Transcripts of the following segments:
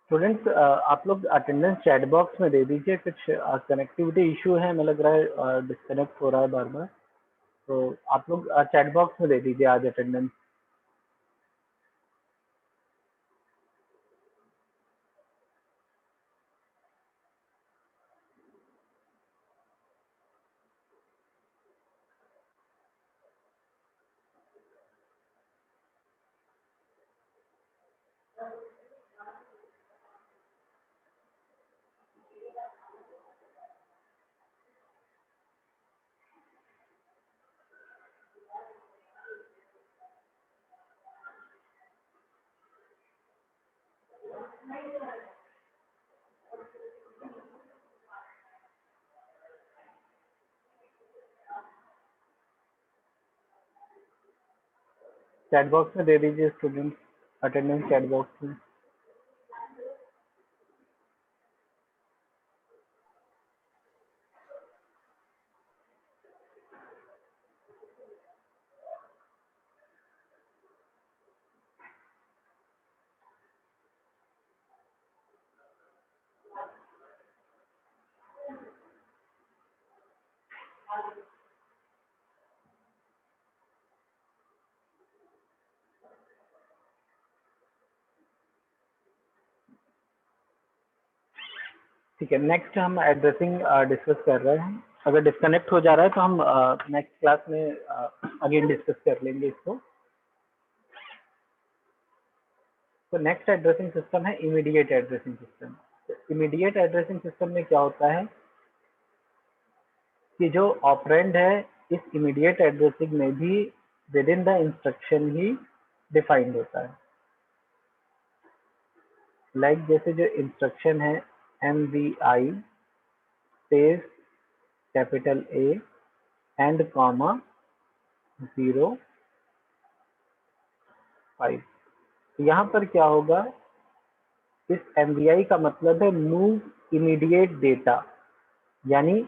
Students आप लोग attendance chat box में दे दीजिए। कुछ कनेक्टिविटी इशू है, हमें लग रहा है डिस्कनेक्ट हो रहा है बार बार। तो आप लोग चैट बॉक्स में दे दीजिए आज अटेंडेंस। चैट बॉक्स में दे दीजिए स्टूडेंट्स, अटेंडेंस चैट बॉक्स में। ठीक है, नेक्स्ट हम एड्रेसिंग डिस्कस कर रहे हैं। अगर डिस्कनेक्ट हो जा रहा है तो हम नेक्स्ट क्लास में अगेन डिस्कस कर लेंगे इसको। तो नेक्स्ट एड्रेसिंग सिस्टम है immediate addressing system. Immediate addressing system में क्या होता है कि जो ऑपरेंड है इस इमीडिएट एड्रेसिंग में भी with in the instruction he defined होता है। लाइक जैसे जो इंस्ट्रक्शन है MVI space capital A and comma 05। यहाँ पर क्या होगा, इस MVI का मतलब है मूव इमीडिएट डेटा, यानी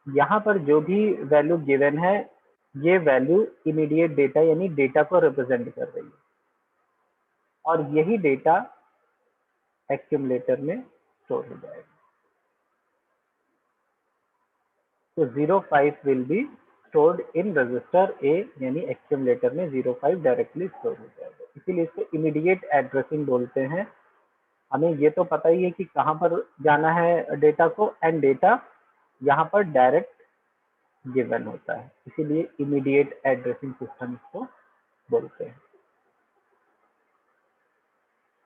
यहाँ पर जो भी वैल्यू गिवन है ये वैल्यू इमीडिएट डेटा यानी डेटा को रिप्रेजेंट कर रही है और यही डेटा एक्यूमुलेटर में स्टोर हो जाएगा। तो 05 will be stored in register A, यानी एक्यूमुलेटर में 05 डायरेक्टली स्टोर हो जाएगा। इसीलिए इसको इमीडिएट एड्रेसिंग बोलते हैं। हमें ये तो पता ही है कि कहाँ पर जाना है डेटा को, एंड डेटा यहाँ पर डायरेक्ट गिवन होता है, इसीलिए इमीडिएट एड्रेसिंग सिस्टम इसको बोलते हैं।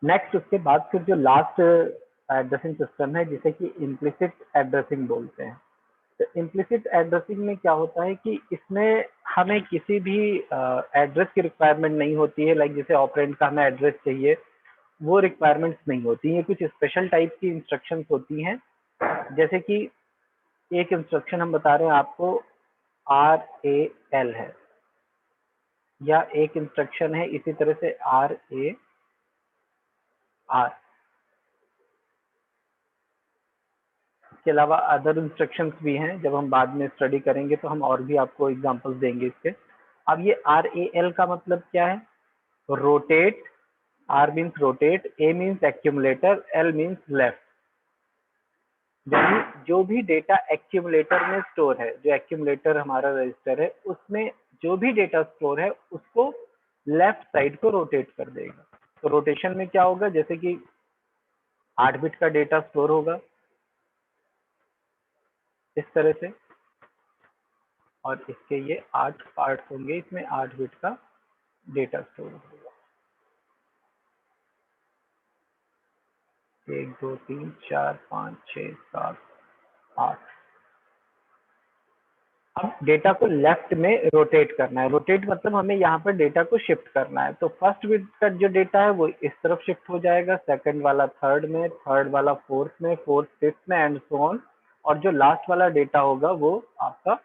नेक्स्ट उसके बाद फिर जो लास्ट एड्रेसिंग सिस्टम है जिसे कि इम्प्लिसिट एड्रेसिंग बोलते हैं। तो इम्प्लिसिट एड्रेसिंग में क्या होता है कि इसमें हमें किसी भी एड्रेस की रिक्वायरमेंट नहीं होती है। लाइक जैसे ऑपरेंड का हमें एड्रेस चाहिए, वो रिक्वायरमेंट्स नहीं होती है। कुछ स्पेशल टाइप की इंस्ट्रक्शंस होती हैं, जैसे कि एक इंस्ट्रक्शन हम बता रहे हैं आपको RAL है, या एक इंस्ट्रक्शन है इसी तरह से RAR। इसके अलावा अदर इंस्ट्रक्शंस भी हैं, जब हम बाद में स्टडी करेंगे तो हम और भी आपको एग्जांपल्स देंगे इसके। अब ये RAL का मतलब क्या है? Rotate. R means rotate, A means accumulator, L means left. यानी जो भी डेटा एक्यूमुलेटर में स्टोर है, जो एक्यूमुलेटर हमारा रजिस्टर है उसमें जो भी डेटा स्टोर है उसको लेफ्ट साइड को रोटेट कर देगा। तो रोटेशन में क्या होगा, जैसे कि 8 बिट का डेटा स्टोर होगा इस तरह से, और इसके ये 8 पार्ट्स होंगे, इसमें 8 बिट का डेटा स्टोर होगा। 1 2 3 4 5 6 7 8। अब डेटा को लेफ्ट में रोटेट करना है। रोटेट मतलब हमें यहाँ पर डेटा को शिफ्ट करना है। तो फर्स्ट बिट का जो डेटा है वो इस तरफ शिफ्ट हो जाएगा, सेकंड वाला थर्ड में, थर्ड वाला फोर्थ में, फोर्थ फिफ्थ में, एंड सो ऑन। और जो लास्ट वाला डेटा होगा वो आपका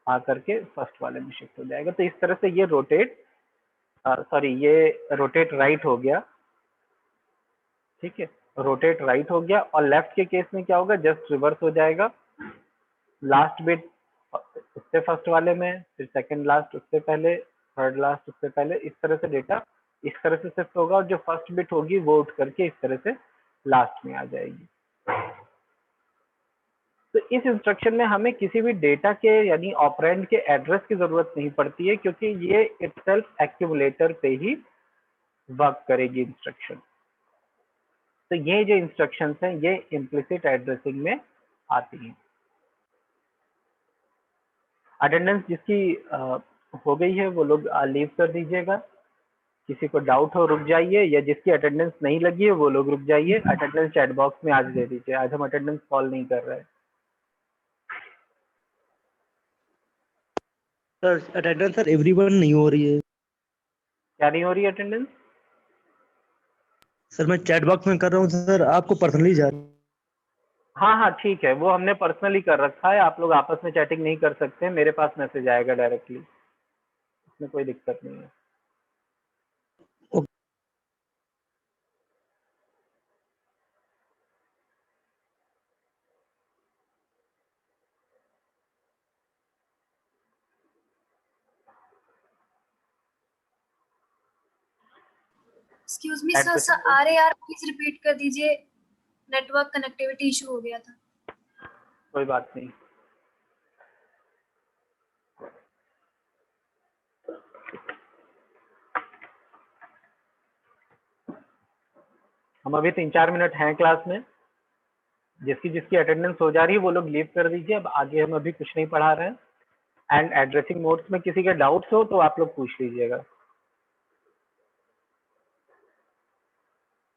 आकर के फर्स्ट वाले में शिफ्ट हो जाएगा। तो इस तरह से ये ये रोटेट राइट हो गया। ठीक है, रोटेट राइट हो गया। और लेफ्ट के केस में क्या होगा, जस्ट रिवर्स हो जाएगा। लास्ट बिट उससे फर्स्ट वाले में, फिर सेकंड लास्ट उससे पहले, थर्ड लास्ट उससे पहले, इस तरह से डेटा इस तरह से शिफ्ट होगा और जो फर्स्ट बिट होगी वो उठ करके इस तरह से लास्ट में आ जाएगी। तो इस इंस्ट्रक्शन में हमें किसी भी डेटा के यानी ऑपरेंड के एड्रेस की जरूरत नहीं पड़ती है, क्योंकि ये इटसेल्फ एक्यूमुलेटर पे ही वर्क करेगी इंस्ट्रक्शन। तो ये जो इंस्ट्रक्शंस हैं ये इम्प्लिसिट एड्रेसिंग में आती हैं। अटेंडेंस जिसकी हो गई है वो लोग लीव कर दीजिएगा। किसी को डाउट हो रुक जाइए, या जिसकी अटेंडेंस नहीं लगी है वो लोग रुक जाइए। अटेंडेंस चैट बॉक्स में आज दे दीजिए, आज हम अटेंडेंस कॉल नहीं कर रहे हैं। सर अटेंडेंस सर एवरीवन नहीं हो रही है। क्या नहीं हो रही है अटेंडेंस? सर मैं चैट बॉक्स में कर रहा हूँ सर, आपको पर्सनली जा रहा है। हाँ हाँ ठीक है, वो हमने पर्सनली कर रखा है, आप लोग आपस में चैटिंग नहीं कर सकते, मेरे पास मैसेज आएगा डायरेक्टली, इसमें कोई दिक्कत नहीं है। Excuse me sir, sir RAR please repeat कर दीजिए, नेटवर्क कनेक्टिविटी इशू हो गया था। कोई बात नहीं। हम अभी 3-4 मिनट हैं क्लास में, जिसकी जिसकी अटेंडेंस हो जा रही है वो लोग लीव कर दीजिए। अब आगे हम अभी कुछ नहीं पढ़ा रहे हैं। एंड एड्रेसिंग मोड्स में किसी के डाउट्स हो तो आप लोग पूछ लीजिएगा।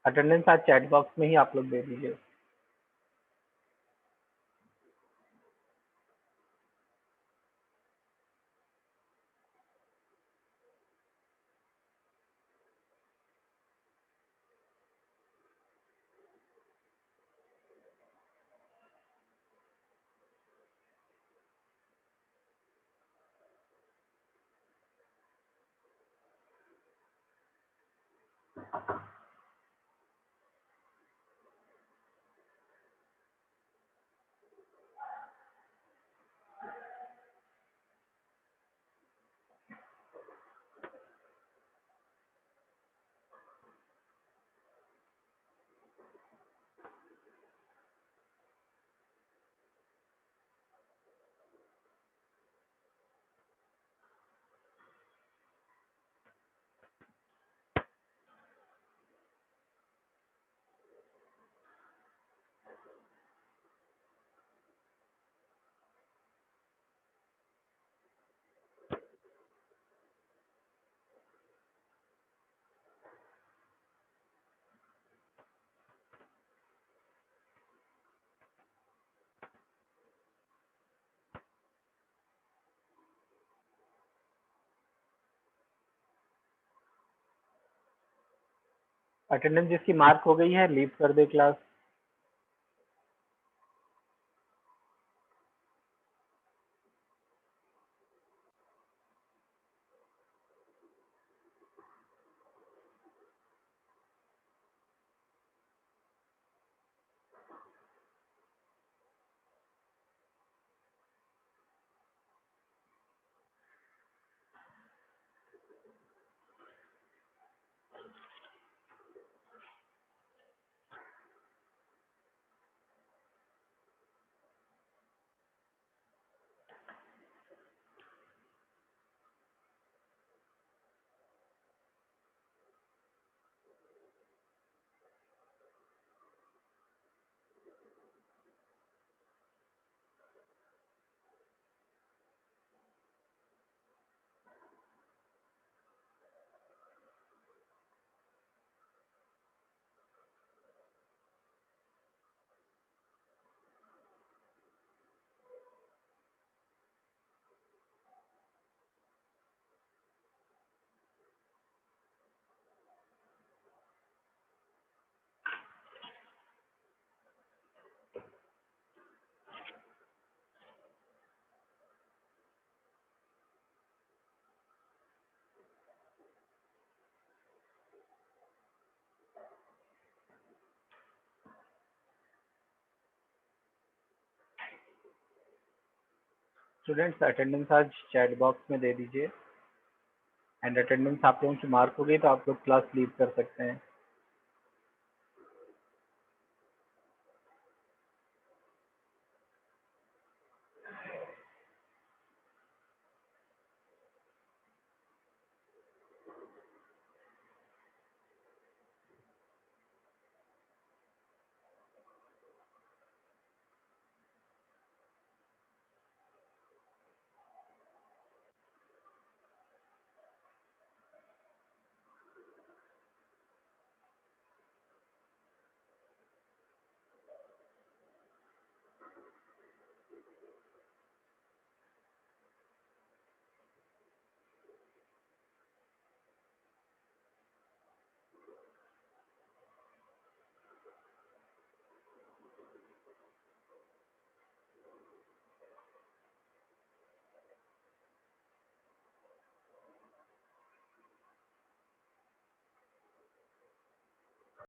अटेंडेंस आज चैट बॉक्स में ही आप लोग दे दीजिए। अटेंडेंस जिसकी मार्क हो गई है लीव कर दे क्लास। स्टूडेंट्स अटेंडेंस आज चैट बॉक्स में दे दीजिए। एंड अटेंडेंस आप लोगों की मार्क हो गई तो आप लोग क्लास लीव कर सकते हैं।